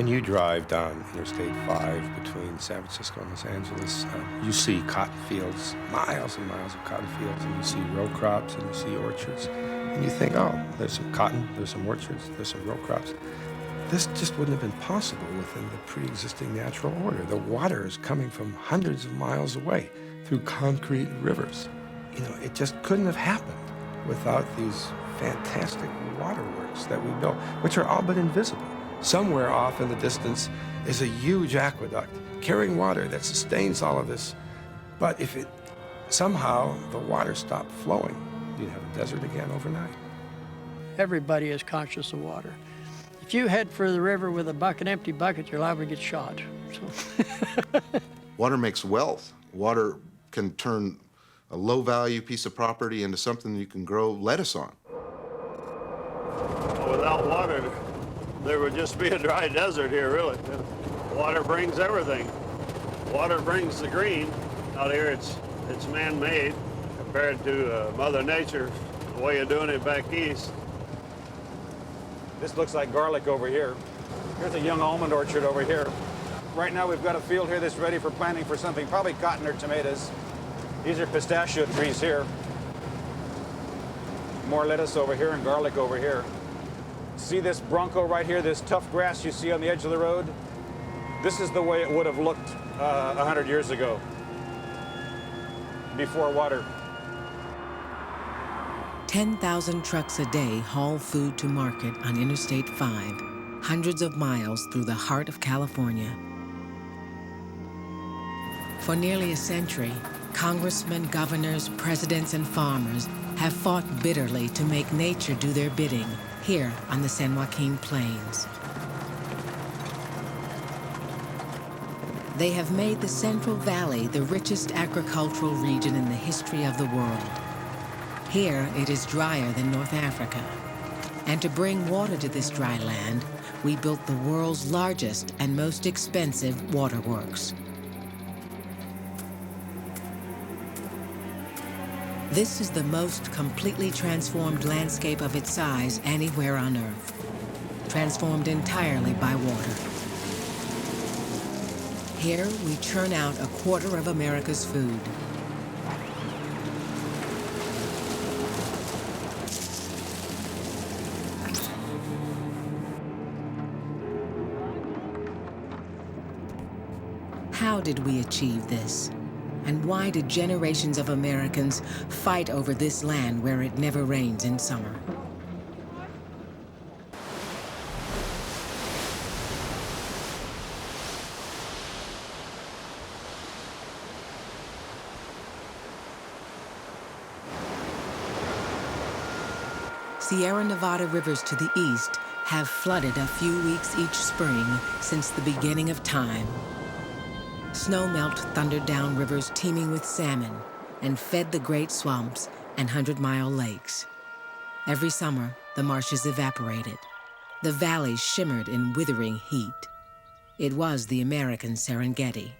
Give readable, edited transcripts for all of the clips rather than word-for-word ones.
When you drive down Interstate 5 between San Francisco and Los Angeles, you see cotton fields, miles and miles of cotton fields, and you see row crops and you see orchards. And you think, oh, there's some cotton, there's some orchards, there's some row crops. This just wouldn't have been possible within the pre-existing natural order. The water is coming from hundreds of miles away through concrete rivers. You know, it just couldn't have happened without these fantastic waterworks that we built, which are all but invisible. Somewhere off in the distance is a huge aqueduct carrying water that sustains all of this. But if it somehow the water stopped flowing, you'd have a desert again overnight. Everybody is conscious of water. If you head for the river with an empty bucket, you're liable to get shot. So. Water makes wealth. Water can turn a low-value piece of property into something you can grow lettuce on. Without water, there would just be a dry desert here, really. Water brings everything. Water brings the green. Out here, it's man-made compared to Mother Nature, the way of doing it back east. This looks like garlic over here. Here's a young almond orchard over here. Right now, we've got a field here that's ready for planting for something, probably cotton or tomatoes. These are pistachio trees here. More lettuce over here and garlic over here. See this bronco right here, this tough grass you see on the edge of the road? This is the way it would have looked 100 years ago, before water. 10,000 trucks a day haul food to market on Interstate 5, hundreds of miles through the heart of California. For nearly a century, congressmen, governors, presidents, and farmers have fought bitterly to make nature do their bidding here on the San Joaquin Plains. They have made the Central Valley the richest agricultural region in the history of the world. Here, it is drier than North Africa. And to bring water to this dry land, we built the world's largest and most expensive waterworks. This is the most completely transformed landscape of its size anywhere on Earth, transformed entirely by water. Here, we churn out a quarter of America's food. How did we achieve this? And why did generations of Americans fight over this land where it never rains in summer? Sierra Nevada rivers to the east have flooded a few weeks each spring since the beginning of time. Snowmelt thundered down rivers teeming with salmon and fed the great swamps and 100-mile lakes. Every summer, the marshes evaporated. The valleys shimmered in withering heat. It was the American Serengeti.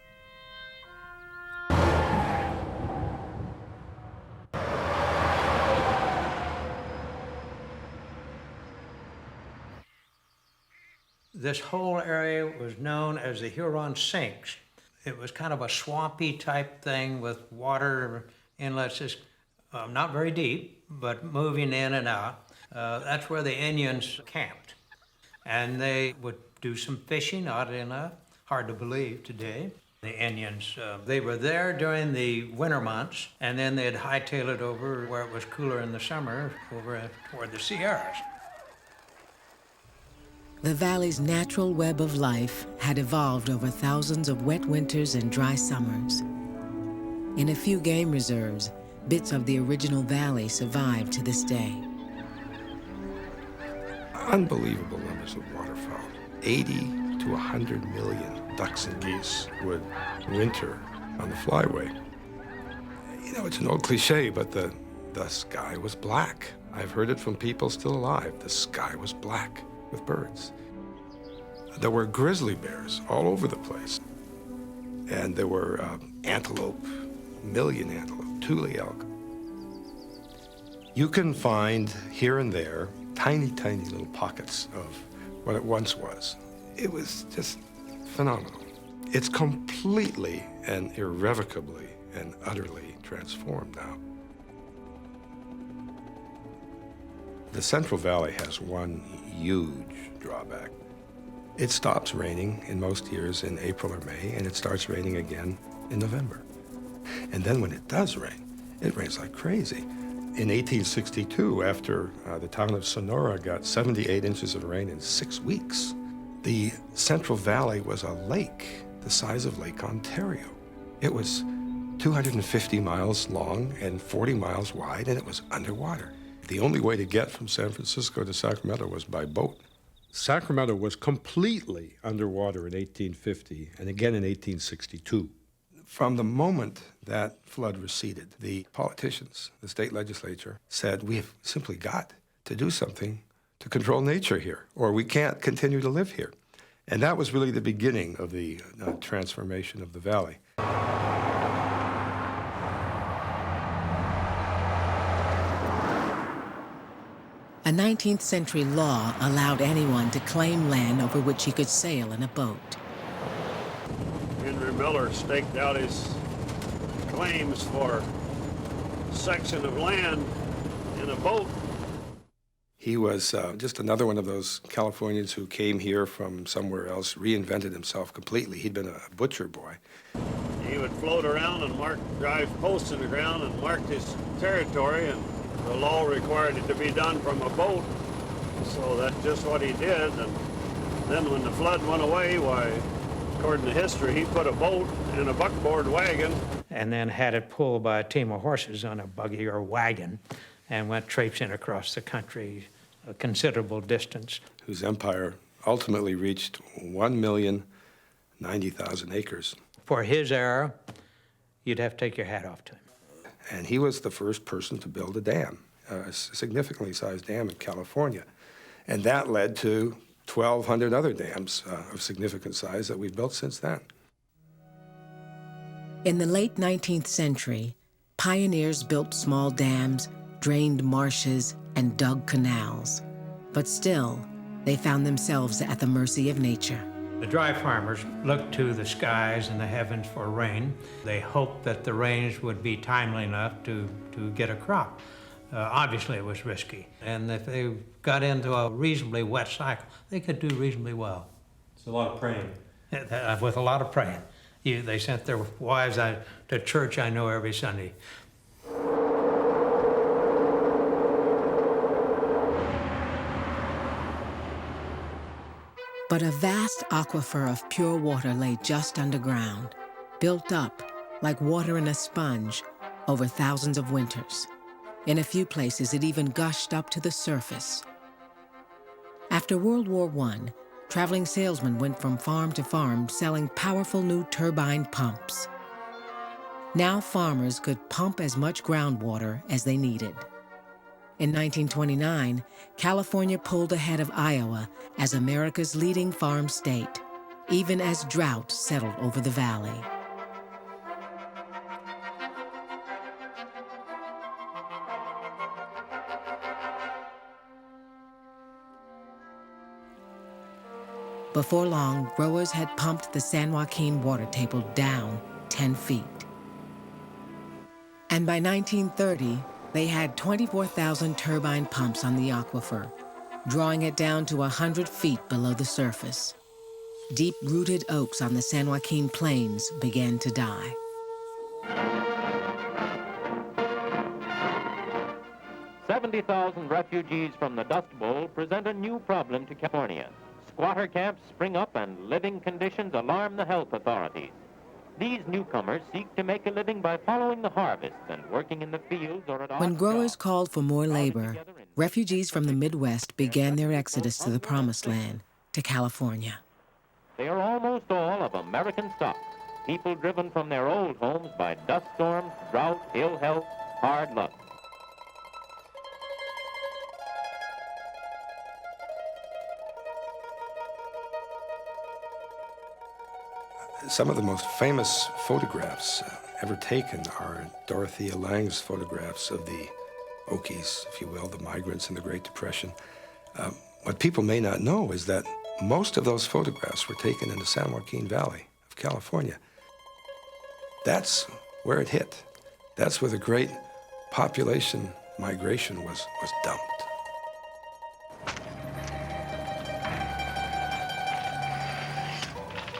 This whole area was known as the Huron Sinks. It was kind of a swampy type thing with water inlets, just not very deep, but moving in and out. That's where the Indians camped. And they would do some fishing, oddly enough. Hard to believe today. The Indians, they were there during the winter months, and then they'd hightail it over where it was cooler in the summer, over toward the Sierras. The valley's natural web of life had evolved over thousands of wet winters and dry summers. In a few game reserves, bits of the original valley survive to this day. Unbelievable numbers of waterfowl. 80 to 100 million ducks and geese would winter on the flyway. You know, it's an old cliche, but the sky was black. I've heard it from people still alive. The sky was black with birds. There were grizzly bears all over the place. And there were antelope, million antelope, tule elk. You can find here and there tiny, tiny little pockets of what it once was. It was just phenomenal. It's completely and irrevocably and utterly transformed now. The Central Valley has one huge drawback. It stops raining in most years in April or May, and it starts raining again in November. And then when it does rain, it rains like crazy. In 1862, after the town of Sonora got 78 inches of rain in 6 weeks, the Central Valley was a lake the size of Lake Ontario. It was 250 miles long and 40 miles wide, and it was underwater. The only way to get from San Francisco to Sacramento was by boat. Sacramento was completely underwater in 1850 and again in 1862. From the moment that flood receded, the politicians, the state legislature, said, we have simply got to do something to control nature here, or we can't continue to live here. And that was really the beginning of the transformation of the valley. A 19th century law allowed anyone to claim land over which he could sail in a boat. Henry Miller staked out his claims for a section of land in a boat. He was just another one of those Californians who came here from somewhere else, reinvented himself completely. He'd been a butcher boy. He would float around and drive posts in the ground and mark his territory, and the law required it to be done from a boat. So that's just what he did. And then when the flood went away, why, according to history, he put a boat in a buckboard wagon. And then had it pulled by a team of horses on a buggy or wagon and went traipsing across the country a considerable distance. Whose empire ultimately reached 1,090,000 acres. For his era, you'd have to take your hat off to him. And he was the first person to build a dam, a significantly sized dam in California. And that led to 1,200 other dams of significant size that we've built since then. In the late 19th century, pioneers built small dams, drained marshes, and dug canals. But still, they found themselves at the mercy of nature. The dry farmers looked to the skies and the heavens for rain. They hoped that the rains would be timely enough to get a crop. Obviously, it was risky. And if they got into a reasonably wet cycle, they could do reasonably well. It's a lot of praying. With a lot of praying. They sent their wives to church, I know, every Sunday. But a vast aquifer of pure water lay just underground, built up like water in a sponge over thousands of winters. In a few places, it even gushed up to the surface. After World War I, traveling salesmen went from farm to farm selling powerful new turbine pumps. Now farmers could pump as much groundwater as they needed. In 1929, California pulled ahead of Iowa as America's leading farm state, even as drought settled over the valley. Before long, growers had pumped the San Joaquin water table down 10 feet. And by 1930, they had 24,000 turbine pumps on the aquifer, drawing it down to 100 feet below the surface. Deep-rooted oaks on the San Joaquin plains began to die. "70,000 refugees from the Dust Bowl present a new problem to California. Squatter camps spring up and living conditions alarm the health authorities. These newcomers seek to make a living by following the harvests and working in the fields or at odd When growers jobs. called for more labor, refugees from the Midwest began their exodus to the Promised Land, to California. They are almost all of American stock, people driven from their old homes by dust storms, drought, ill health, hard luck. Some of the most famous photographs ever taken are Dorothea Lange's photographs of the Okies, if you will, the migrants in the Great Depression. What people may not know is that Most of those photographs were taken in the San Joaquin Valley of California. That's where it hit. That's where the great population migration was dumped.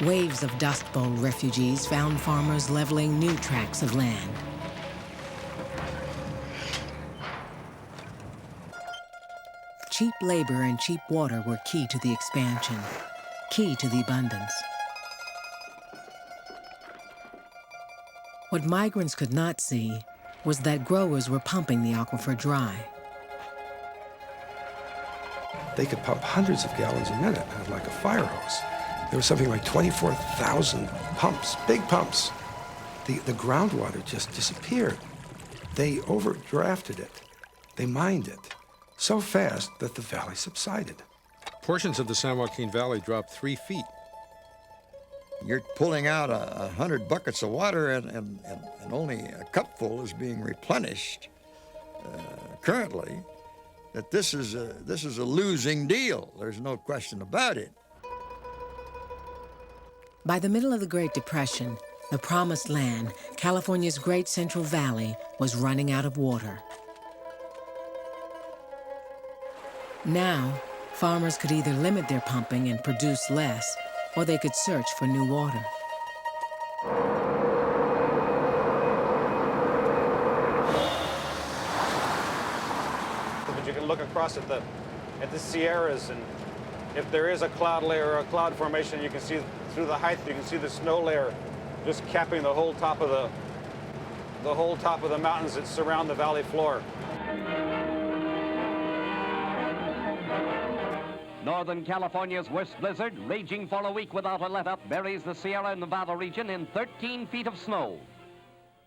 Waves of Dust Bowl refugees found farmers leveling new tracts of land. Cheap labor and cheap water were key to the expansion, key to the abundance. What migrants could not see was that growers were pumping the aquifer dry. They could pump hundreds of gallons a minute, like a fire hose. There was something like 24,000 pumps, big pumps. The groundwater just disappeared. They overdrafted it. They mined it so fast that the valley subsided. Portions of the San Joaquin Valley dropped 3 feet. You're pulling out 100 buckets of water and only a cupful is being replenished currently. That this is a losing deal. There's no question about it. By the middle of the Great Depression, the Promised Land, California's Great Central Valley, was running out of water. Now, farmers could either limit their pumping and produce less, or they could search for new water. But you can look across at the Sierras, and if there is a cloud layer or a cloud formation, you can see through the height, you can see the snow layer just capping the whole top of the mountains that surround the valley floor. Northern California's worst blizzard, raging for a week without a let-up, buries the Sierra Nevada region in 13 feet of snow.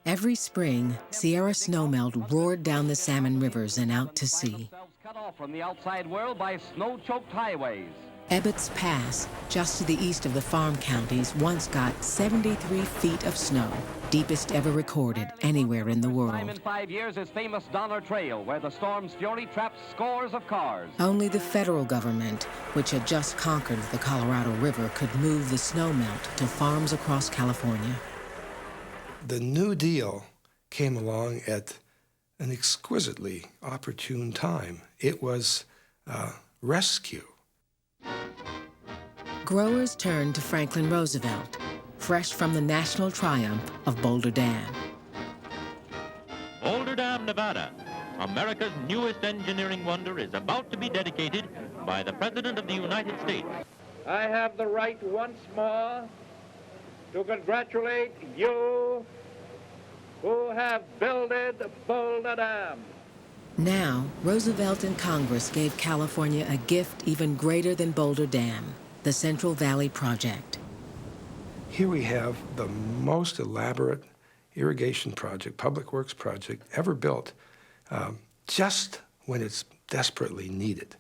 Every spring, Sierra snowmelt roared down the salmon rivers and out to sea. Cut off from the outside world by snow-choked highways. Ebbets Pass, just to the east of the farm counties, once got 73 feet of snow, deepest ever recorded anywhere in the Time world. in 5 years is famous Donner Trail, where the storm's fury trapped scores of cars. Only the federal government, which had just conquered the Colorado River, could move the snowmelt to farms across California. The New Deal came along at an exquisitely opportune time. It was rescue. Growers turned to Franklin Roosevelt, fresh from the national triumph of Boulder Dam. Boulder Dam, Nevada, America's newest engineering wonder, is about to be dedicated by the President of the United States. I have the right once more to congratulate you who have builded Boulder Dam. Now, Roosevelt and Congress gave California a gift even greater than Boulder Dam, the Central Valley Project. Here we have the most elaborate irrigation project, public works project ever built, just when it's desperately needed.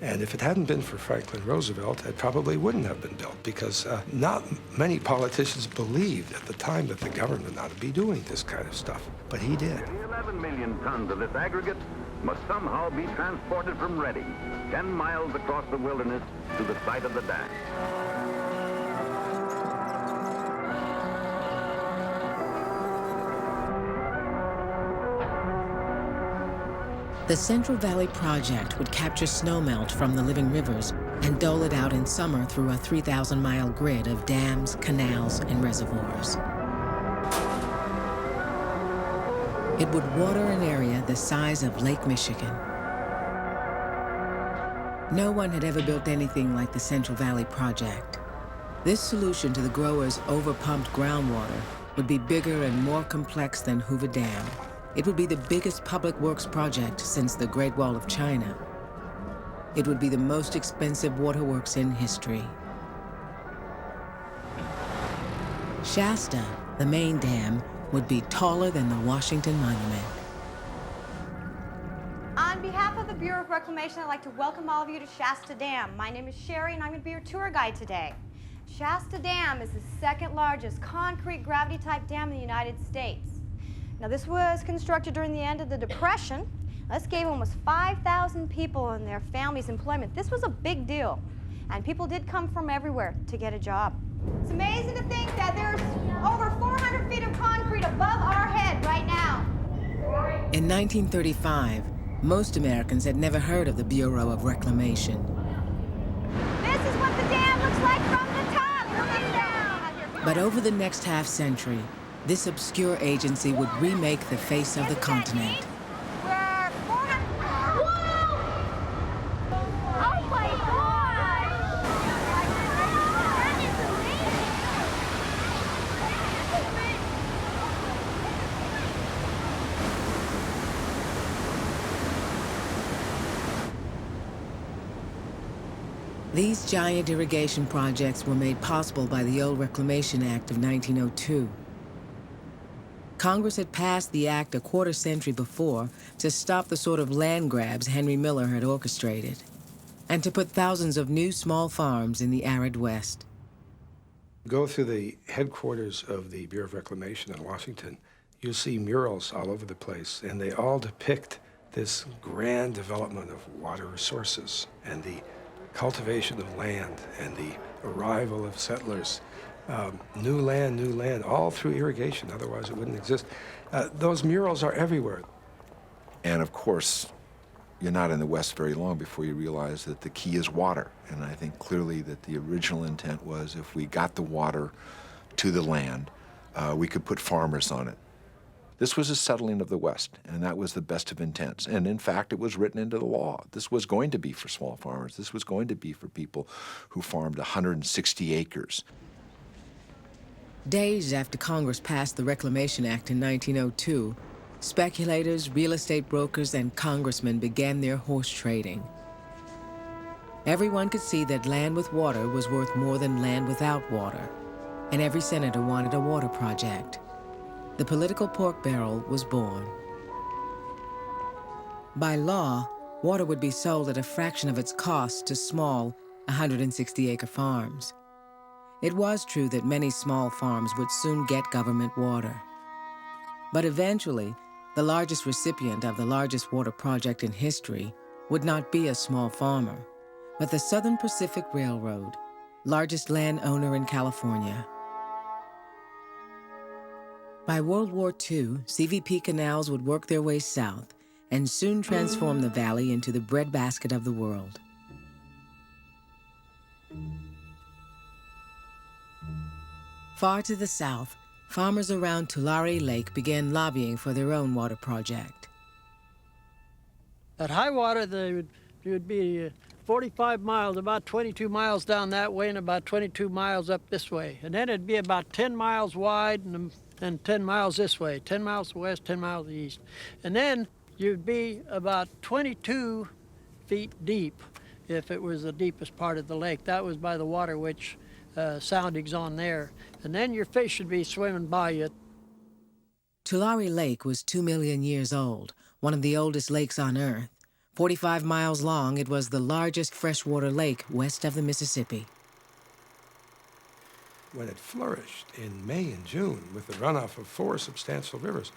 And if it hadn't been for Franklin Roosevelt, it probably wouldn't have been built, because not many politicians believed at the time that the government ought to be doing this kind of stuff, but he did. 11 million tons of this aggregate must somehow be transported from Redding, 10 miles across the wilderness, to the site of the dam. The Central Valley Project would capture snowmelt from the living rivers and dole it out in summer through a 3,000-mile grid of dams, canals, and reservoirs. It would water an area the size of Lake Michigan. No one had ever built anything like the Central Valley Project. This solution to the growers' overpumped groundwater would be bigger and more complex than Hoover Dam. It would be the biggest public works project since the Great Wall of China. It would be the most expensive waterworks in history. Shasta, the main dam, would be taller than the Washington Monument. On behalf of the Bureau of Reclamation, I'd like to welcome all of you to Shasta Dam. My name is Sherry, and I'm going to be your tour guide today. Shasta Dam is the second largest concrete gravity-type dam in the United States. Now, this was constructed during the end of the Depression. This gave almost 5,000 people and their families employment. This was a big deal. And people did come from everywhere to get a job. It's amazing to think that there's over 400 feet of concrete above our head right now. In 1935, most Americans had never heard of the Bureau of Reclamation. This is what the dam looks like from the top. Looking down. But over the next half-century, this obscure agency would remake the face of the continent. We're 400. Whoa! Oh my God! That is amazing. These giant irrigation projects were made possible by the old Reclamation Act of 1902. Congress had passed the act a quarter century before to stop the sort of land grabs Henry Miller had orchestrated, and to put thousands of new small farms in the arid West. Go through the headquarters of the Bureau of Reclamation in Washington, you'll see murals all over the place, and they all depict this grand development of water resources and the cultivation of land and the arrival of settlers. New land, all through irrigation, otherwise it wouldn't exist. Those murals are everywhere. And of course, you're not in the West very long before you realize that the key is water. And I think clearly that the original intent was if we got the water to the land, we could put farmers on it. This was a settling of the West, and that was the best of intents. And in fact, it was written into the law. This was going to be for small farmers. This was going to be for people who farmed 160 acres. Days after Congress passed the Reclamation Act in 1902, speculators, real estate brokers, and congressmen began their horse trading. Everyone could see that land with water was worth more than land without water, and every senator wanted a water project. The political pork barrel was born. By law, water would be sold at a fraction of its cost to small 160-acre farms. It was true that many small farms would soon get government water. But eventually, the largest recipient of the largest water project in history would not be a small farmer, but the Southern Pacific Railroad, largest landowner in California. By World War II, CVP canals would work their way south and soon transform the valley into the breadbasket of the world. Far to the south, farmers around Tulare Lake began lobbying for their own water project. At high water, there would be 45 miles, about 22 miles down that way and about 22 miles up this way. And then it'd be about 10 miles wide and 10 miles this way, 10 miles west, 10 miles east. And then you'd be about 22 feet deep if it was the deepest part of the lake. That was by the water witch soundings on there. And then your fish should be swimming by you. Tulare Lake was 2 million years old, one of the oldest lakes on Earth. 45 miles long, it was the largest freshwater lake west of the Mississippi. When it flourished in May and June with the runoff of 4 substantial rivers,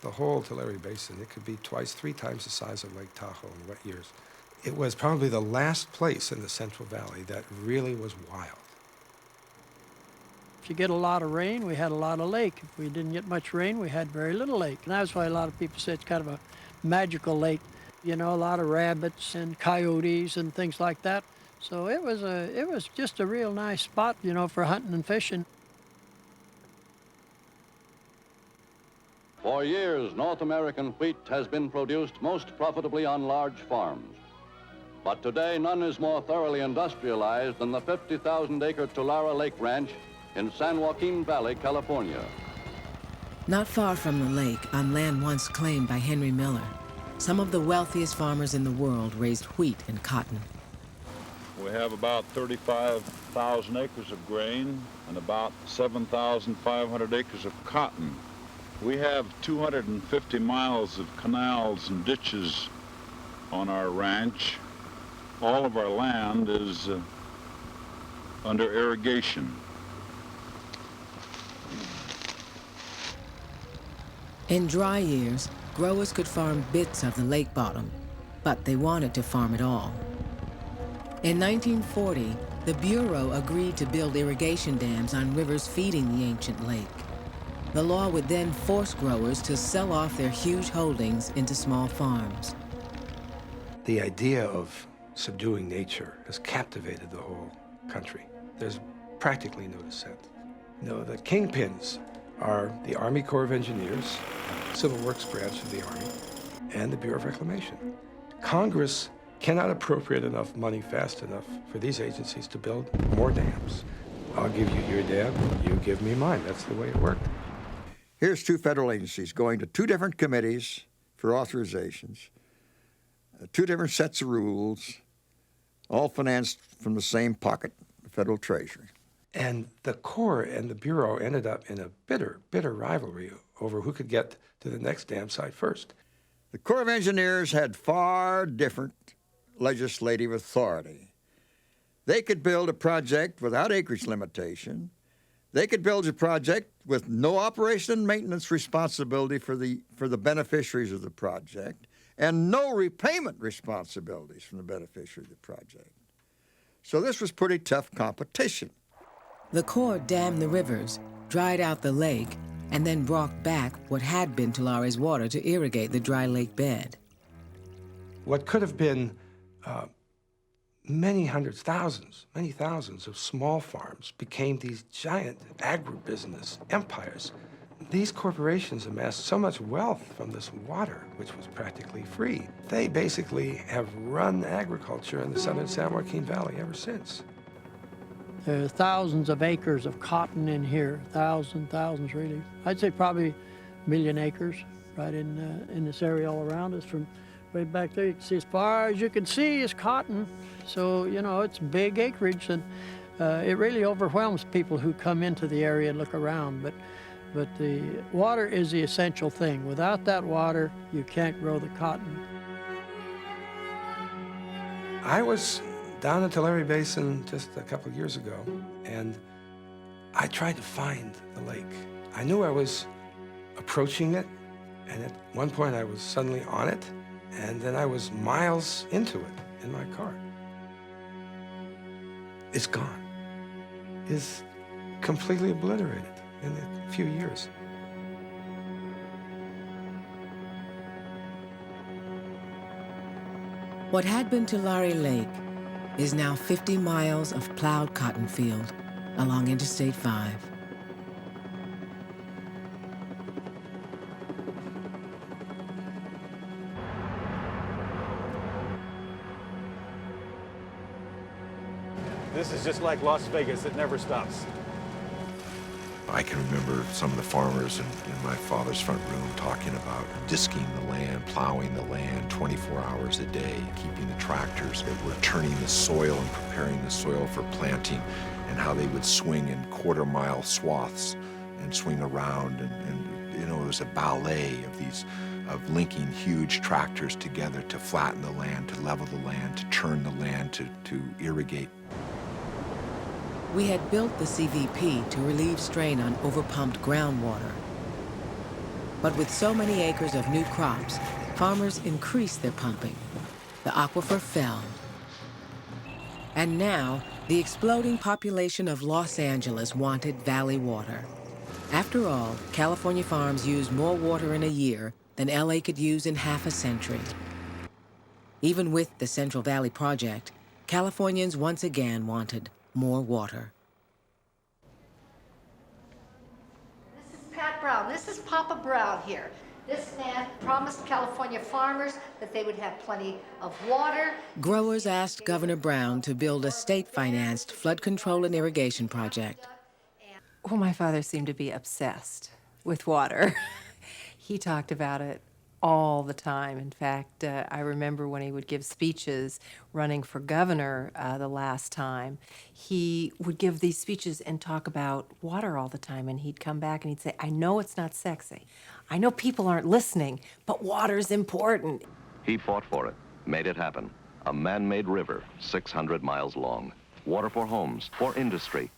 the whole Tulare Basin, it could be twice, 3 times the size of Lake Tahoe in wet years. It was probably the last place in the Central Valley that really was wild. If you get a lot of rain, we had a lot of lake. If we didn't get much rain, we had very little lake. And that's why a lot of people say it's kind of a magical lake. You know, a lot of rabbits and coyotes and things like that. So it was just a real nice spot, you know, for hunting and fishing. For years, North American wheat has been produced most profitably on large farms. But today, none is more thoroughly industrialized than the 50,000-acre Tulare Lake Ranch in San Joaquin Valley, California. Not far from the lake, on land once claimed by Henry Miller, some of the wealthiest farmers in the world raised wheat and cotton. We have about 35,000 acres of grain and about 7,500 acres of cotton. We have 250 miles of canals and ditches on our ranch. All of our land is under irrigation. In dry years, growers could farm bits of the lake bottom, but they wanted to farm it all. In 1940, the Bureau agreed to build irrigation dams on rivers feeding the ancient lake. The law would then force growers to sell off their huge holdings into small farms. The idea of subduing nature has captivated the whole country. There's practically no dissent. No, the kingpins are the Army Corps of Engineers, Civil Works branch of the Army, and the Bureau of Reclamation. Congress cannot appropriate enough money fast enough for these agencies to build more dams. I'll give you your dam, you give me mine. That's the way it worked. Here's two federal agencies going to two different committees for authorizations, two different sets of rules, all financed from the same pocket, the Federal Treasury. And the Corps and the Bureau ended up in a bitter, bitter rivalry over who could get to the next dam site first. The Corps of Engineers had far different legislative authority. They could build a project without acreage limitation. They could build a project with no operation and maintenance responsibility for the beneficiaries of the project, and no repayment responsibilities from the beneficiary of the project. So this was pretty tough competition. The Corps dammed the rivers, dried out the lake, and then brought back what had been Tulari's water to irrigate the dry lake bed. What could have been many thousands of small farms became these giant agribusiness empires. These corporations amassed so much wealth from this water, which was practically free. They basically have run agriculture in the southern San Joaquin Valley ever since. There are thousands of acres of cotton in here, thousands really. I'd say probably 1 million acres right in this area all around us. From way back there, you can see as far as you can see is cotton. So, you know, it's big acreage, and it really overwhelms people who come into the area and look around. But the water is the essential thing. Without that water, you can't grow the cotton. I was down in Tulare Basin just a couple of years ago, and I tried to find the lake. I knew I was approaching it, and at one point I was suddenly on it, and then I was miles into it in my car. It's gone. It's completely obliterated in a few years. What had been Tulare Lake is now 50 miles of plowed cotton field along Interstate 5. This is just like Las Vegas. It never stops. I can remember some of the farmers in my father's front room talking about disking the land, plowing the land 24 hours a day, keeping the tractors that were turning the soil and preparing the soil for planting, and how they would swing in quarter-mile swaths and swing around. And you know, it was a ballet of linking huge tractors together to flatten the land, to level the land, to turn the land, to irrigate. We had built the CVP to relieve strain on overpumped groundwater. But with so many acres of new crops, farmers increased their pumping. The aquifer fell. And now, the exploding population of Los Angeles wanted valley water. After all, California farms use more water in a year than LA could use in half a century. Even with the Central Valley Project, Californians once again wanted more water. This is Pat Brown. This is Papa Brown here. This man promised California farmers that they would have plenty of water. Growers asked Governor Brown to build a state-financed flood control and irrigation project. Well, my father seemed to be obsessed with water. He talked about it all the time. In fact, I remember when he would give speeches running for governor the last time, he would give these speeches and talk about water all the time. And he'd come back and he'd say, I know it's not sexy. I know people aren't listening, but water's important. He fought for it, made it happen. A man-made river, 600 miles long. Water for homes, for industry.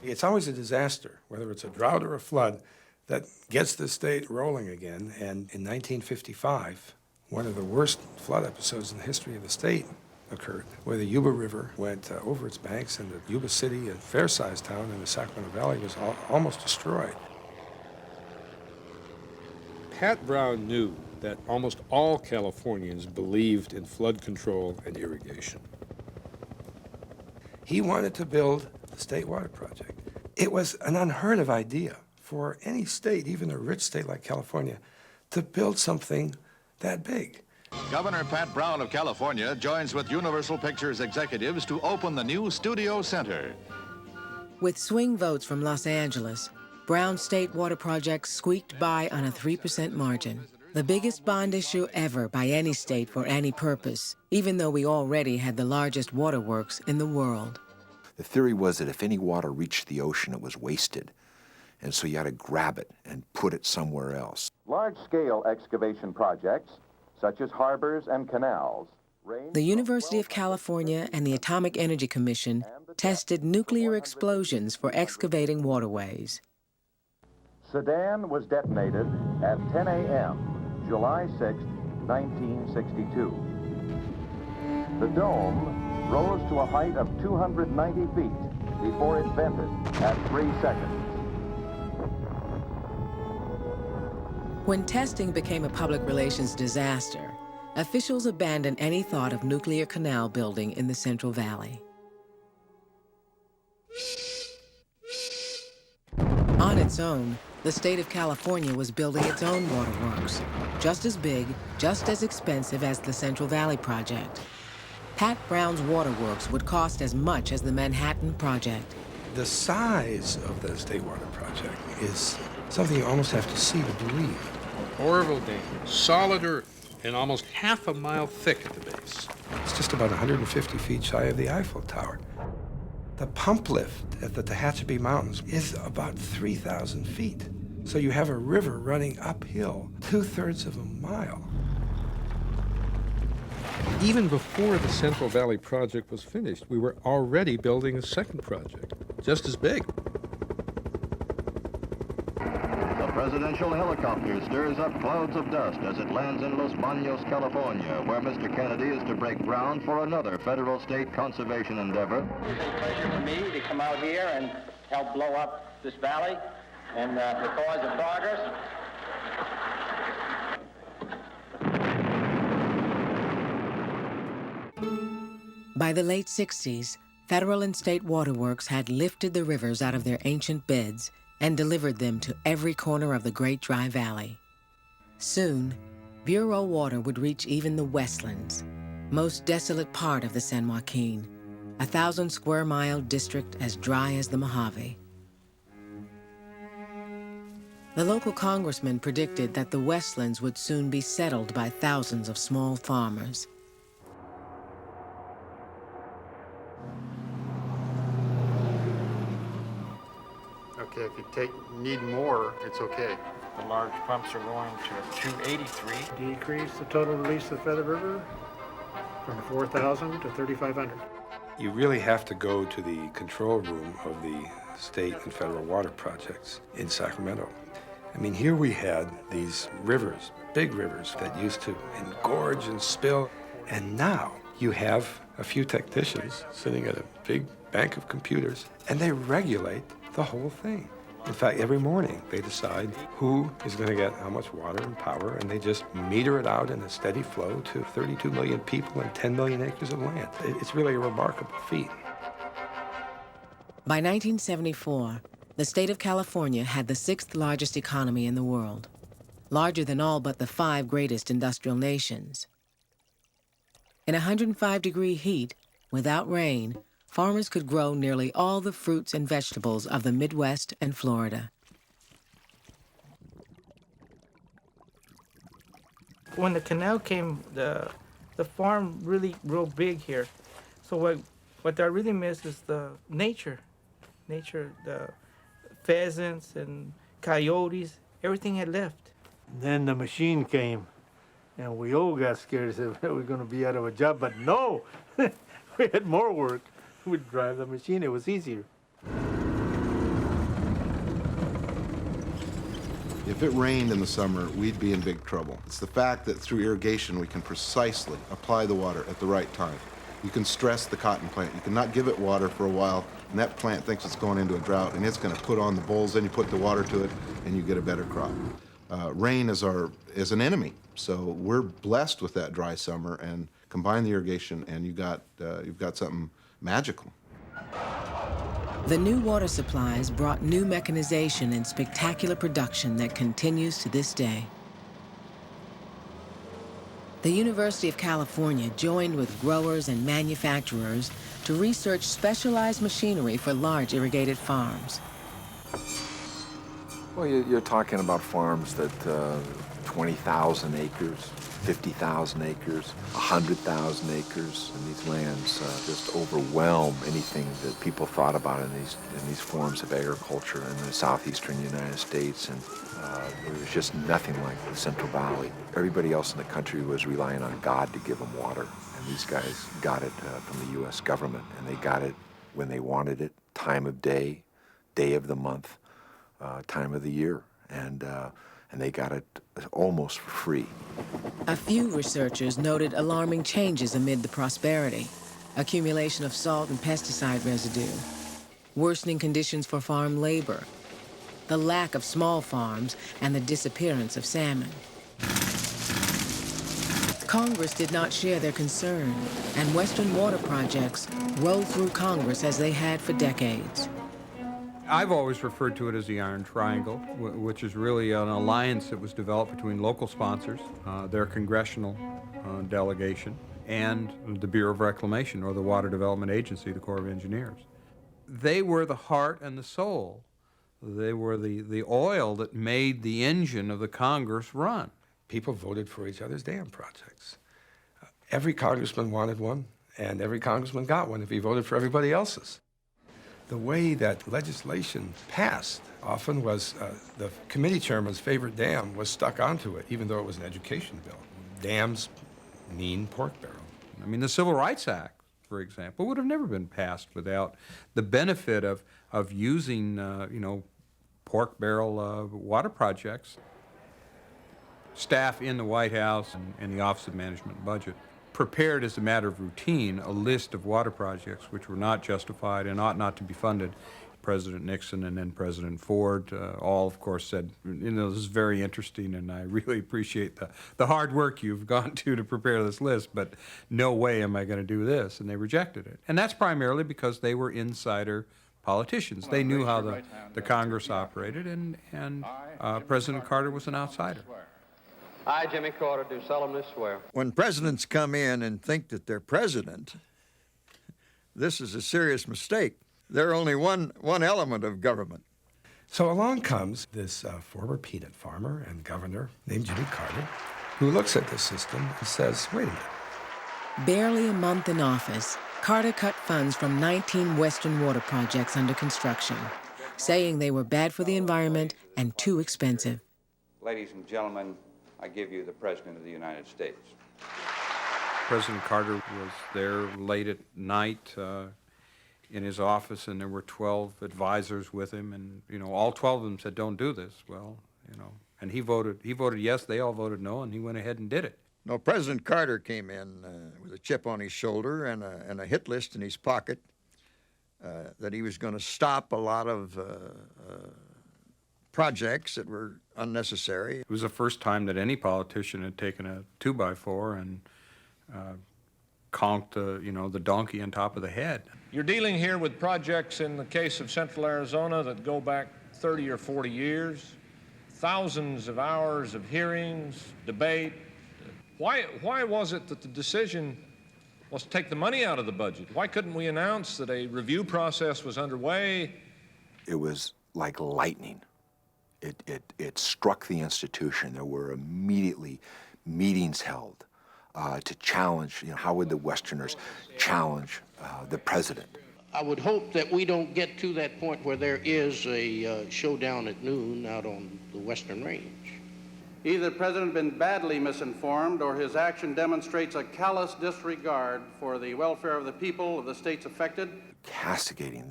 It's always a disaster, whether it's a drought or a flood, that gets the state rolling again. And in 1955, one of the worst flood episodes in the history of the state, occurred, where the Yuba River went over its banks, and the Yuba City, a fair-sized town in the Sacramento Valley, was almost destroyed. Pat Brown knew that almost all Californians believed in flood control and irrigation. He wanted to build the State Water Project. It was an unheard of idea for any state, even a rich state like California, to build something that big. Governor Pat Brown of California joins with Universal Pictures executives to open the new Studio Center. With swing votes from Los Angeles, Brown's State Water Project squeaked by on a 3% margin, the biggest bond issue ever by any state for any purpose, even though we already had the largest waterworks in the world. The theory was that if any water reached the ocean, it was wasted. And so you had to grab it and put it somewhere else. Large-scale excavation projects, such as harbors and canals. The University of California and the Atomic Energy Commission tested nuclear explosions for excavating waterways. Sedan was detonated at 10 a.m., July 6, 1962. The dome rose to a height of 290 feet before it vented at 3 seconds. When testing became a public relations disaster, officials abandoned any thought of nuclear canal building in the Central Valley. On its own, the state of California was building its own waterworks, just as big, just as expensive as the Central Valley Project. Pat Brown's waterworks would cost as much as the Manhattan Project. The size of the State Water Project is something you almost have to see to believe. Orville Dam, solid earth, and almost half a mile thick at the base. It's just about 150 feet shy of the Eiffel Tower. The pump lift at the Tehachapi Mountains is about 3,000 feet. So you have a river running uphill 2/3 of a mile. Even before the Central Valley Project was finished, we were already building a second project, just as big. The presidential helicopter stirs up clouds of dust as it lands in Los Baños, California, where Mr. Kennedy is to break ground for another federal state conservation endeavor. It's a pleasure for me to come out here and help blow up this valley and the cause of progress. By the late 60s, federal and state waterworks had lifted the rivers out of their ancient beds and delivered them to every corner of the Great Dry Valley. Soon, Bureau water would reach even the Westlands, most desolate part of the San Joaquin, a 1,000-square-mile district as dry as the Mojave. The local congressman predicted that the Westlands would soon be settled by thousands of small farmers. Okay, if you need more, it's okay. The large pumps are going to 283. Decrease the total release of the Feather River from 4,000 to 3,500. You really have to go to the control room of the state and federal water projects in Sacramento. I mean, here we had these rivers, big rivers that used to engorge and spill, and now you have a few technicians sitting at a big bank of computers, and they regulate the whole thing. In fact, every morning they decide who is going to get how much water and power, and they just meter it out in a steady flow to 32 million people and 10 million acres of land. It's really a remarkable feat. By 1974, the state of California had the 6th largest economy in the world, larger than all but the 5 greatest industrial nations. In 105-degree heat, without rain, farmers could grow nearly all the fruits and vegetables of the Midwest and Florida. When the canal came, the farm really grew big here. So what I really miss is the nature, the pheasants and coyotes, everything had left. Then the machine came, and we all got scared and said we were going to be out of a job, but no, we had more work. We'd drive the machine, it was easier. If it rained in the summer, we'd be in big trouble. It's the fact that through irrigation we can precisely apply the water at the right time. You can stress the cotton plant. You cannot give it water for a while, and that plant thinks it's going into a drought, and it's going to put on the bolls, then you put the water to it, and you get a better crop. Rain is an enemy, so we're blessed with that dry summer, and combine the irrigation, and you've got something magical. The new water supplies brought new mechanization and spectacular production that continues to this day. The University of California joined with growers and manufacturers to research specialized machinery for large irrigated farms. Well, you're talking about farms that 20,000 acres, 50,000 acres, 100,000 acres, and these lands just overwhelm anything that people thought about in these forms of agriculture in the southeastern United States. And there was just nothing like the Central Valley. Everybody else in the country was relying on God to give them water, and these guys got it from the U.S. government, and they got it when they wanted it, time of day, day of the month, time of the year, and they got it almost for free. A few researchers noted alarming changes amid the prosperity: accumulation of salt and pesticide residue, worsening conditions for farm labor, the lack of small farms, and the disappearance of salmon. Congress did not share their concern, and Western water projects rolled through Congress as they had for decades. I've always referred to it as the Iron Triangle, which is really an alliance that was developed between local sponsors, their congressional delegation, and the Bureau of Reclamation, or the Water Development Agency, the Corps of Engineers. They were the heart and the soul. They were the oil that made the engine of the Congress run. People voted for each other's dam projects. Every congressman wanted one, and every congressman got one if he voted for everybody else's. The way that legislation passed often was the committee chairman's favorite dam was stuck onto it, even though it was an education bill. Dams mean pork barrel. I mean, the Civil Rights Act, for example, would have never been passed without the benefit of using, pork barrel water projects. Staff in the White House and the Office of Management and Budget prepared as a matter of routine a list of water projects which were not justified and ought not to be funded. President Nixon and then President Ford all, of course, said, this is very interesting, and I really appreciate the hard work you've gone to prepare this list, but no way am I going to do this, and they rejected it. And that's primarily because they were insider politicians. They knew how the Congress operated, and President Carter was an outsider. I, Jimmy Carter, do solemnly swear. When presidents come in and think that they're president, this is a serious mistake. They're only one element of government. So along comes this former peanut farmer and governor named Jimmy Carter, who looks at this system and says, wait a minute. Barely a month in office, Carter cut funds from 19 Western water projects under construction, saying they were bad for the environment and too expensive. Ladies and gentlemen, I give you the President of the United States. President Carter was there late at night in his office, and there were 12 advisors with him, and all 12 of them said, don't do this. Well, and he voted yes, they all voted no, and he went ahead and did it. No, President Carter came in with a chip on his shoulder and a hit list in his pocket that he was going to stop a lot of projects that were unnecessary. It was the first time that any politician had taken a 2x4 and conked the donkey on top of the head. You're dealing here with projects in the case of Central Arizona that go back 30 or 40 years, thousands of hours of hearings, debate. Why was it that the decision was to take the money out of the budget? Why couldn't we announce that a review process was underway? It was like lightning. It struck the institution. There were immediately meetings held to challenge, how would the Westerners challenge the president? I would hope that we don't get to that point where there is a showdown at noon out on the Western Range. Either the President has been badly misinformed or his action demonstrates a callous disregard for the welfare of the people of the states affected. Castigating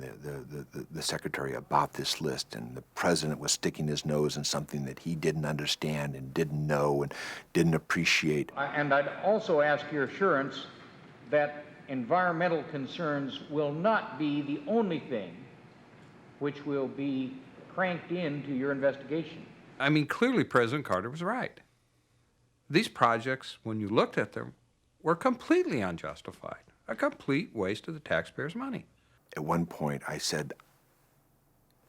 the secretary about this list, and the president was sticking his nose in something that he didn't understand and didn't know and didn't appreciate. And I'd also ask your assurance that environmental concerns will not be the only thing which will be cranked into your investigation. I mean, clearly President Carter was right. These projects, when you looked at them, were completely unjustified, a complete waste of the taxpayers' money. At one point, I said,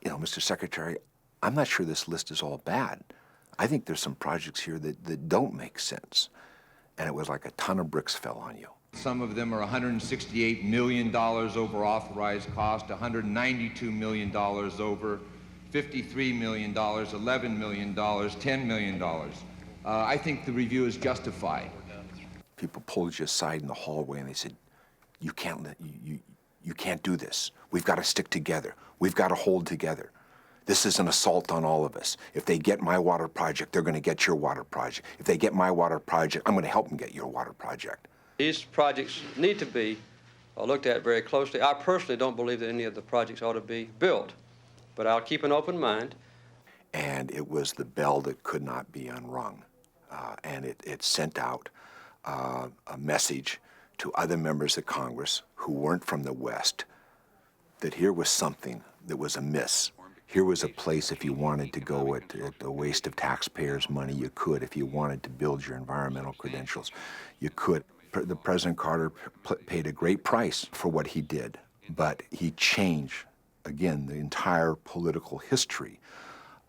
Mr. Secretary, I'm not sure this list is all bad. I think there's some projects here that don't make sense. And it was like a ton of bricks fell on you. Some of them are $168 million over authorized cost, $192 million over, $53 million, $11 million, $10 million. I think the review is justified. People pulled you aside in the hallway and they said, you can't do this. We've got to stick together. We've got to hold together. This is an assault on all of us. If they get my water project, they're going to get your water project. If they get my water project, I'm going to help them get your water project. These projects need to be looked at very closely. I personally don't believe that any of the projects ought to be built, but I'll keep an open mind. And it was the bell that could not be unrung. And it sent out a message to other members of Congress who weren't from the West that here was something that was amiss. Here was a place, if you wanted to go at a waste of taxpayers' money, you could. If you wanted to build your environmental credentials, you could. The President Carter paid a great price for what he did, but he changed, again, the entire political history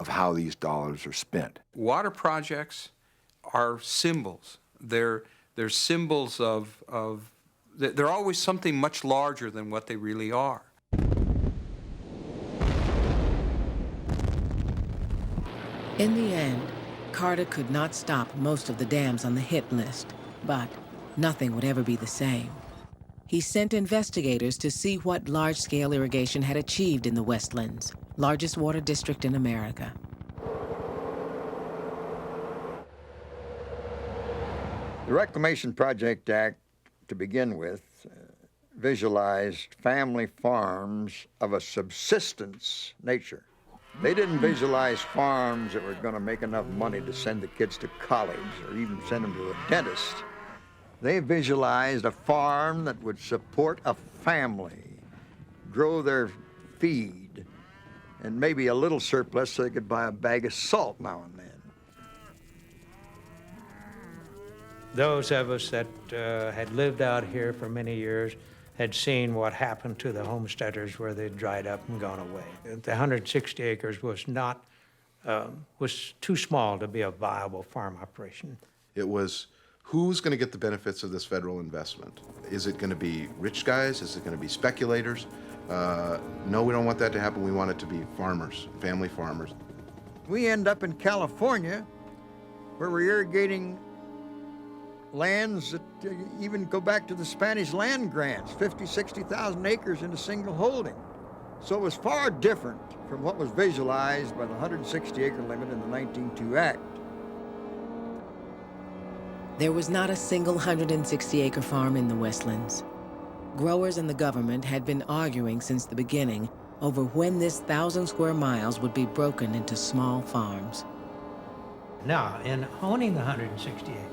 of how these dollars are spent. Water projects are symbols. They're symbols of they're always something much larger than what they really are. In the end, Carter could not stop most of the dams on the hit list, but nothing would ever be the same. He sent investigators to see what large-scale irrigation had achieved in the Westlands, largest water district in America. The Reclamation Project Act, to begin with, visualized family farms of a subsistence nature. They didn't visualize farms that were going to make enough money to send the kids to college or even send them to a dentist. They visualized a farm that would support a family, grow their feed, and maybe a little surplus so they could buy a bag of salt now and then. Those of us that had lived out here for many years had seen what happened to the homesteaders where they dried up and gone away. The 160 acres was not, was too small to be a viable farm operation. It was, who's going to get the benefits of this federal investment? Is it going to be rich guys? Is it going to be speculators? No, we don't want that to happen. We want it to be farmers, family farmers. We end up in California where we're irrigating lands that even go back to the Spanish land grants, 50, 60,000 acres in a single holding. So it was far different from what was visualized by the 160-acre limit in the 1902 Act. There was not a single 160-acre farm in the Westlands. Growers and the government had been arguing since the beginning over when this 1,000 square miles would be broken into small farms. Now, in owning the 160 acres,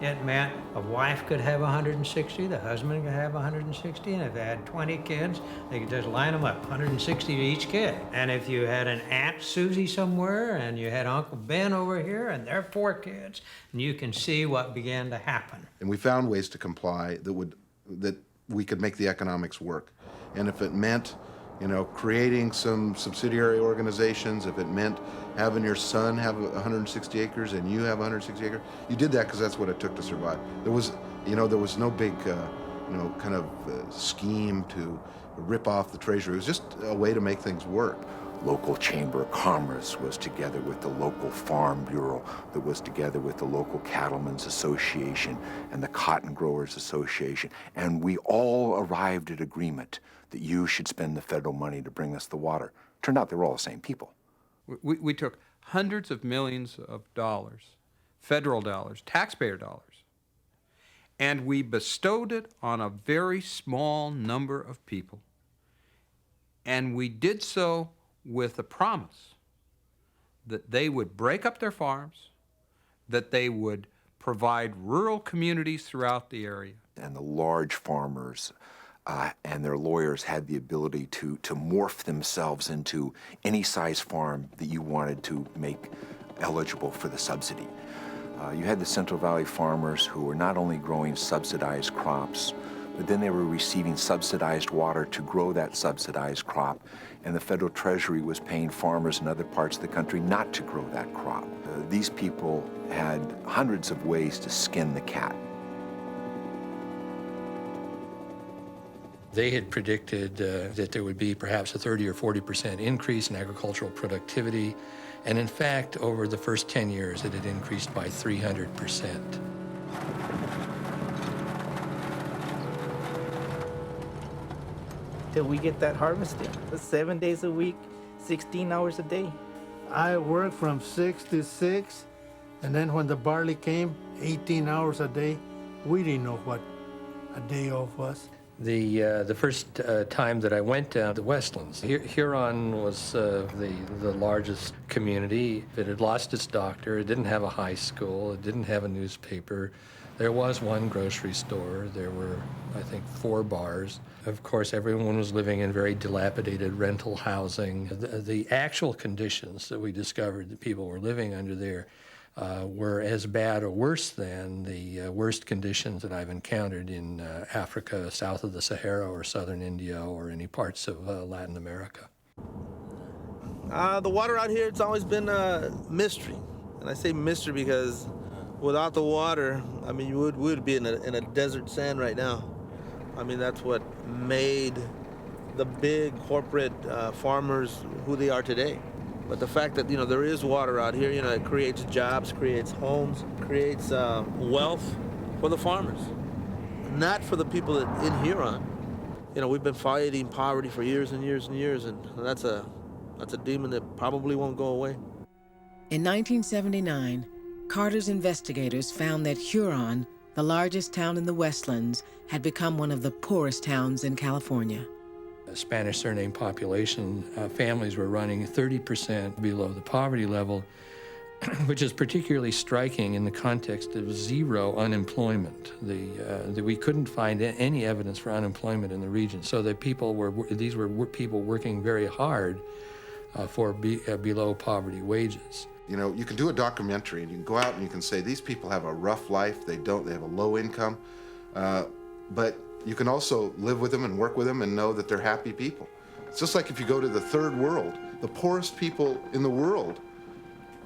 it meant a wife could have 160, the husband could have 160, and if they had 20 kids, they could just line them up, 160 to each kid. And if you had an Aunt Susie somewhere, and you had Uncle Ben over here, and their 4 kids, and you can see what began to happen. And we found ways to comply that we could make the economics work. And if it meant, creating some subsidiary organizations, if it meant having your son have 160 acres and you have 160 acres, you did that because that's what it took to survive. There was no big, kind of scheme to rip off the treasury. It was just a way to make things work. Local Chamber of Commerce was together with the local Farm Bureau, that was together with the local Cattlemen's Association and the Cotton Growers Association, and we all arrived at agreement that you should spend the federal money to bring us the water. Turned out they were all the same people. We took hundreds of millions of dollars, federal dollars, taxpayer dollars, and we bestowed it on a very small number of people. And we did so with the promise that they would break up their farms, that they would provide rural communities throughout the area, And the large farmers and their lawyers had the ability to morph themselves into any size farm that you wanted to make eligible for the subsidy. You had the Central Valley farmers who were not only growing subsidized crops, but then they were receiving subsidized water to grow that subsidized crop, and the federal treasury was paying farmers in other parts of the country not to grow that crop. These people had hundreds of ways to skin the cat. They had predicted that there would be perhaps a 30 or 40% increase in agricultural productivity, and in fact, over the first 10 years, it had increased by 300%. Till we get that harvested, 7 days a week, 16 hours a day. I worked from 6 to 6, and then when the barley came, 18 hours a day. We didn't know what a day off was. The first time that I went down to Westlands, Huron was the largest community. It had lost its doctor. It didn't have a high school. It didn't have a newspaper. There was one grocery store. There were, I think, 4 bars. Of course, everyone was living in very dilapidated rental housing. The actual conditions that we discovered that people were living under there were as bad or worse than the worst conditions that I've encountered in Africa, south of the Sahara, or southern India, or any parts of Latin America. The water out here, it's always been a mystery. And I say mystery because without the water, I mean, we would be in a desert sand right now. I mean, that's what made the big corporate farmers who they are today. But the fact that, there is water out here, it creates jobs, creates homes, creates wealth for the farmers, not for the people in Huron. We've been fighting poverty for years and years and years, and that's a demon that probably won't go away. In 1979, Carter's investigators found that Huron, the largest town in the Westlands, had become one of the poorest towns in California. Spanish surname population, families were running 30% below the poverty level, which is particularly striking in the context of zero unemployment. We couldn't find any evidence for unemployment in the region, so that these were people working very hard for below poverty wages. You can do a documentary and you can go out and you can say these people have a rough life, they have a low income, but you can also live with them and work with them and know that they're happy people. It's just like if you go to the third world, the poorest people in the world,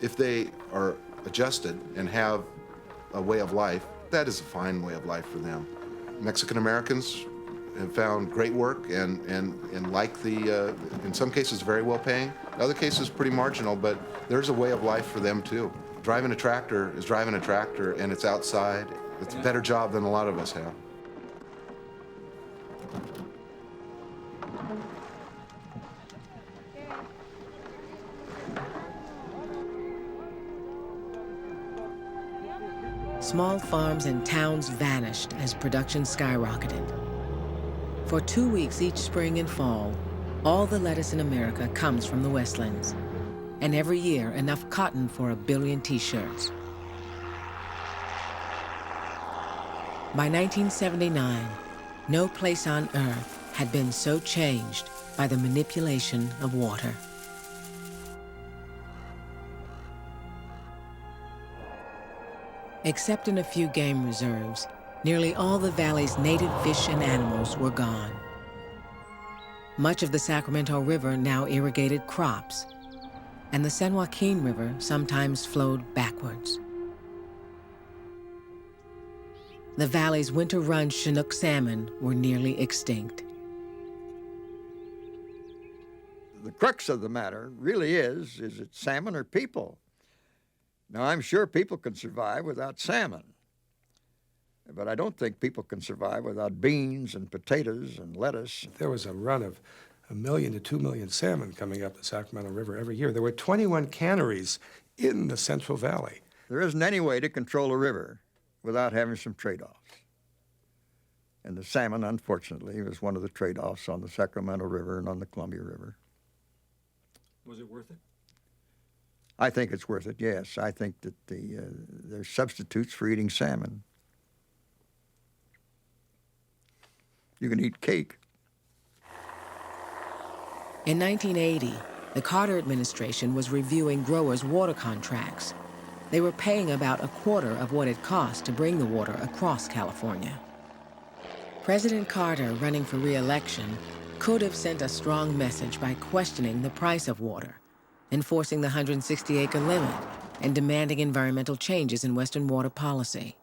if they are adjusted and have a way of life, that is a fine way of life for them. Mexican Americans have found great work and like in some cases, very well paying. In other cases, pretty marginal, but there's a way of life for them too. Driving a tractor is driving a tractor and it's outside. It's a better job than a lot of us have. Small farms and towns vanished as production skyrocketed. For 2 weeks each spring and fall, all the lettuce in America comes from the Westlands, and every year enough cotton for 1 billion t-shirts. By 1979, no place on earth had been so changed by the manipulation of water. Except in a few game reserves, nearly all the valley's native fish and animals were gone. Much of the Sacramento River now irrigated crops, and the San Joaquin River sometimes flowed backwards. The valley's winter-run Chinook salmon were nearly extinct. The crux of the matter really is it salmon or people? Now, I'm sure people can survive without salmon, but I don't think people can survive without beans and potatoes and lettuce. There was a run of 1 million to 2 million salmon coming up the Sacramento River every year. There were 21 canneries in the Central Valley. There isn't any way to control a river without having some trade-offs. And the salmon, unfortunately, was one of the trade-offs on the Sacramento River and on the Columbia River. Was it worth it? I think it's worth it, yes. I think that there's substitutes for eating salmon. You can eat cake. In 1980, the Carter administration was reviewing growers' water contracts. They were paying about a quarter of what it cost to bring the water across California. President Carter, running for re-election, could have sent a strong message by questioning the price of water, enforcing the 160-acre limit, and demanding environmental changes in Western water policy.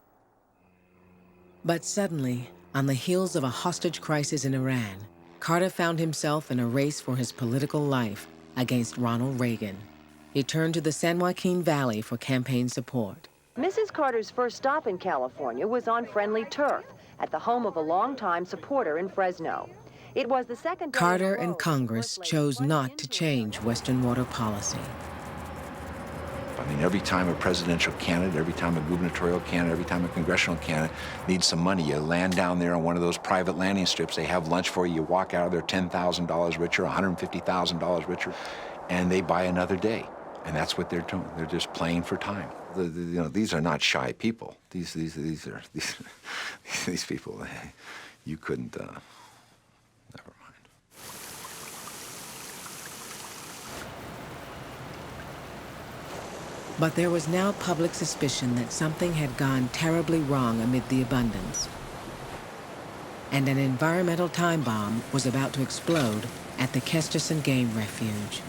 But suddenly, on the heels of a hostage crisis in Iran, Carter found himself in a race for his political life against Ronald Reagan. He turned to the San Joaquin Valley for campaign support. Mrs. Carter's first stop in California was on friendly turf at the home of a longtime supporter in Fresno. It was the second day Carter and Congress chose not to change Western water policy. I mean, every time a presidential candidate, every time a gubernatorial candidate, every time a congressional candidate needs some money, you land down there on one of those private landing strips, they have lunch for you, you walk out of there $10,000 richer, $150,000 richer, and they buy another day. And that's what they're doing. They're just playing for time. You know, these are not shy people. These people, you couldn't, never mind. But there was now public suspicion that something had gone terribly wrong amid the abundance. And an environmental time bomb was about to explode at the Kesterson Game Refuge.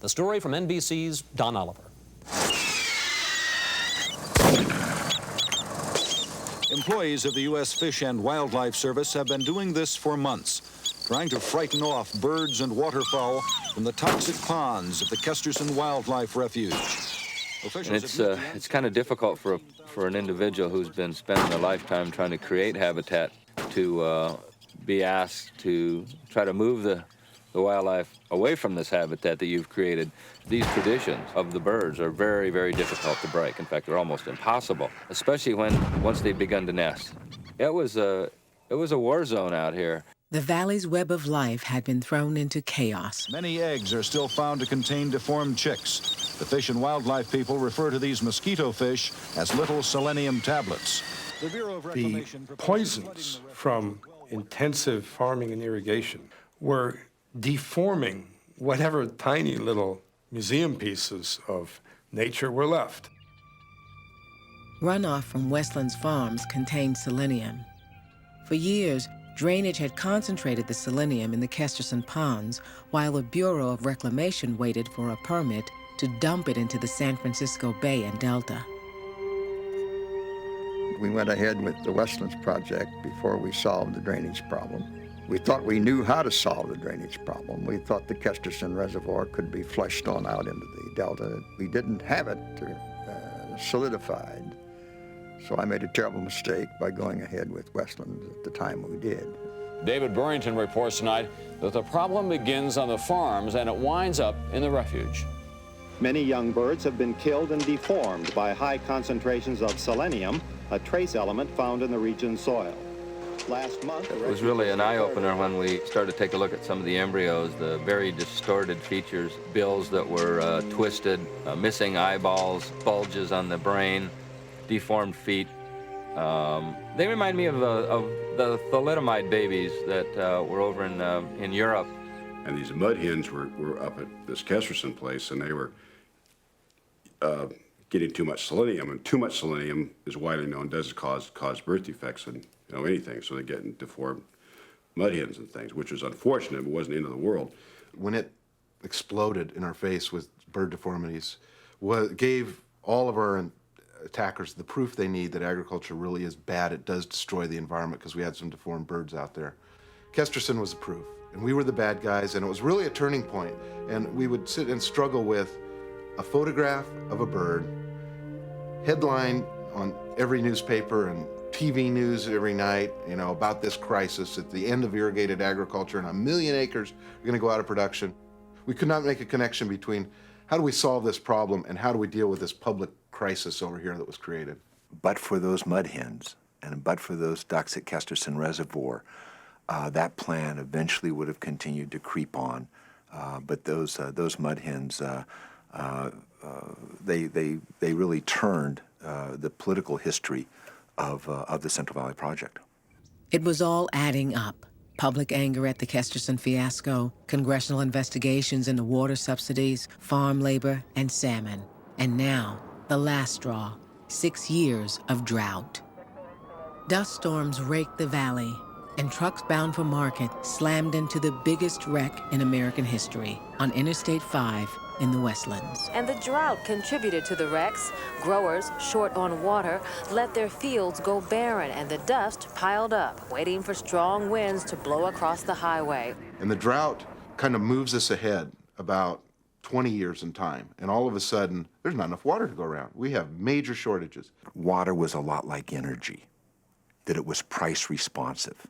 The story from NBC's Don Oliver. Employees of the U.S. Fish and Wildlife Service have been doing this for months, trying to frighten off birds and waterfowl from the toxic ponds of the Kesterson Wildlife Refuge. And it's kind of difficult for an individual who's been spending their lifetime trying to create habitat to be asked to try to move the wildlife away from this habitat that you've created. These traditions of the birds are very, very difficult to break. In fact, they're almost impossible, especially once they've begun to nest. It was a war zone out here. The valley's web of life had been thrown into chaos. Many eggs are still found to contain deformed chicks. The Fish and Wildlife people refer to these mosquito fish as little selenium tablets. The Bureau of Reclamation poisons from intensive farming and irrigation were deforming whatever tiny little museum pieces of nature were left. Runoff from Westland's farms contained selenium. For years, drainage had concentrated the selenium in the Kesterson ponds, while the Bureau of Reclamation waited for a permit to dump it into the San Francisco Bay and Delta. We went ahead with the Westlands project before we solved the drainage problem. We thought we knew how to solve the drainage problem. We thought the Kesterson Reservoir could be flushed on out into the Delta. We didn't have it solidified. So I made a terrible mistake by going ahead with Westlands at the time we did. David Burrington reports tonight that the problem begins on the farms and it winds up in the refuge. Many young birds have been killed and deformed by high concentrations of selenium, a trace element found in the region's soil. Last month, it was really an eye-opener when we started to take a look at some of the embryos, the very distorted features, bills that were twisted, missing eyeballs, bulges on the brain, deformed feet. They remind me of the thalidomide babies that were over in Europe. And these mud hens were up at this Kesterson place, and they were getting too much selenium, and too much selenium is widely known does cause birth defects and anything, so they're getting deformed mud hens and things, which was unfortunate, but wasn't the end of the world. When it exploded in our face with bird deformities, gave all of our attackers the proof they need that agriculture really is bad. It does destroy the environment because we had some deformed birds out there. Kesterson was the proof, and we were the bad guys, and it was really a turning point. And we would sit and struggle with a photograph of a bird, headline on every newspaper and TV news every night, about this crisis at the end of irrigated agriculture, and 1 million acres are going to go out of production. We could not make a connection between how do we solve this problem and how do we deal with this public crisis over here that was created. But for those mud hens and but for those ducks at Kesterson Reservoir, that plan eventually would have continued to creep on. But those mud hens, they really turned the political history of the Central Valley Project. It was all adding up. Public anger at the Kesterson fiasco, congressional investigations into water subsidies, farm labor, and salmon. And now, the last straw, 6 years of drought. Dust storms raked the valley, and trucks bound for market slammed into the biggest wreck in American history on Interstate 5 in the Westlands. And the drought contributed to the wrecks. Growers, short on water, let their fields go barren, and the dust piled up, waiting for strong winds to blow across the highway. And the drought kind of moves us ahead about 20 years in time, and all of a sudden, there's not enough water to go around. We have major shortages. Water was a lot like energy, that it was price responsive.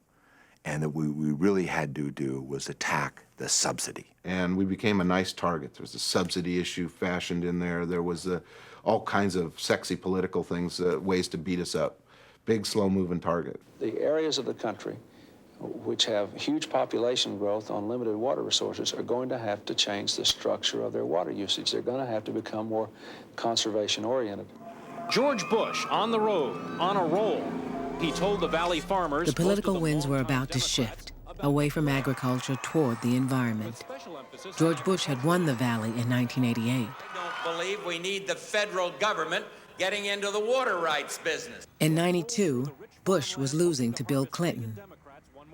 And that we really had to do was attack the subsidy. And we became a nice target. There was a subsidy issue fashioned in there. There was all kinds of sexy political things, ways to beat us up. Big, slow-moving target. The areas of the country which have huge population growth on limited water resources are going to have to change the structure of their water usage. They're going to have to become more conservation-oriented. George Bush on the road, on a roll. He told the Valley farmers... The political winds were about to shift, away from agriculture toward the environment. George Bush had won the Valley in 1988. I don't believe we need the federal government getting into the water rights business. In '92, Bush was losing to Bill Clinton.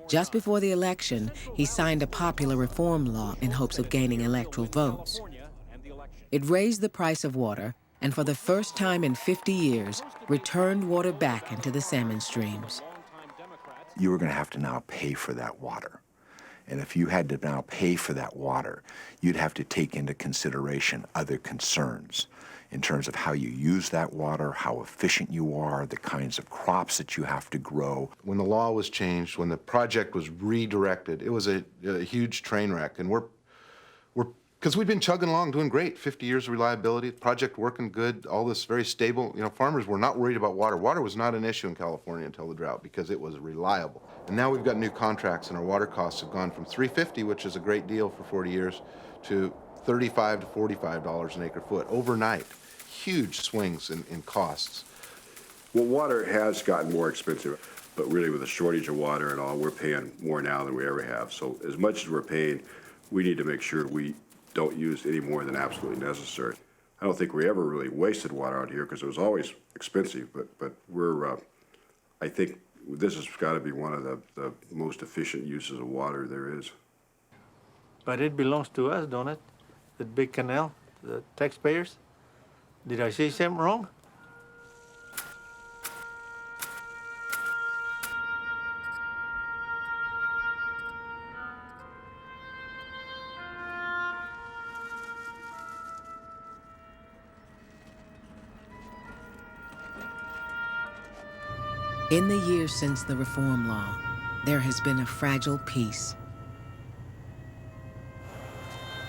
Just before the election, he signed a popular reform law in hopes of gaining electoral votes. It raised the price of water, and for the first time in 50 years, returned water back into the salmon streams. You were going to have to now pay for that water. And if you had to now pay for that water, you'd have to take into consideration other concerns in terms of how you use that water, how efficient you are, the kinds of crops that you have to grow. When the law was changed, when the project was redirected, it was a huge train wreck. And because we've been chugging along, doing great, 50 years of reliability, project working good, all this very stable. You know, farmers were not worried about water. Water was not an issue in California until the drought because it was reliable. And now we've got new contracts and our water costs have gone from $3.50, which is a great deal for 40 years, to $35 to $45 an acre foot overnight. Huge swings in costs. Well, water has gotten more expensive, but really with a shortage of water and all, we're paying more now than we ever have. So as much as we're paying, we need to make sure we don't use any more than absolutely necessary. I don't think we ever really wasted water out here because it was always expensive, but we're, I think this has got to be one of the most efficient uses of water there is. But it belongs to us, don't it? The big canal, the taxpayers? Did I say something wrong? In the years since the reform law, there has been a fragile peace.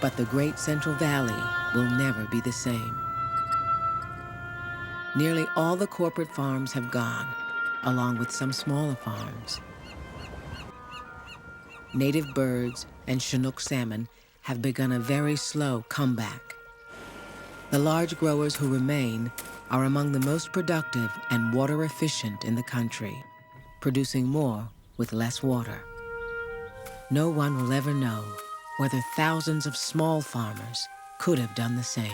But the Great Central Valley will never be the same. Nearly all the corporate farms have gone, along with some smaller farms. Native birds and Chinook salmon have begun a very slow comeback. The large growers who remain are among the most productive and water efficient in the country, producing more with less water. No one will ever know whether thousands of small farmers could have done the same.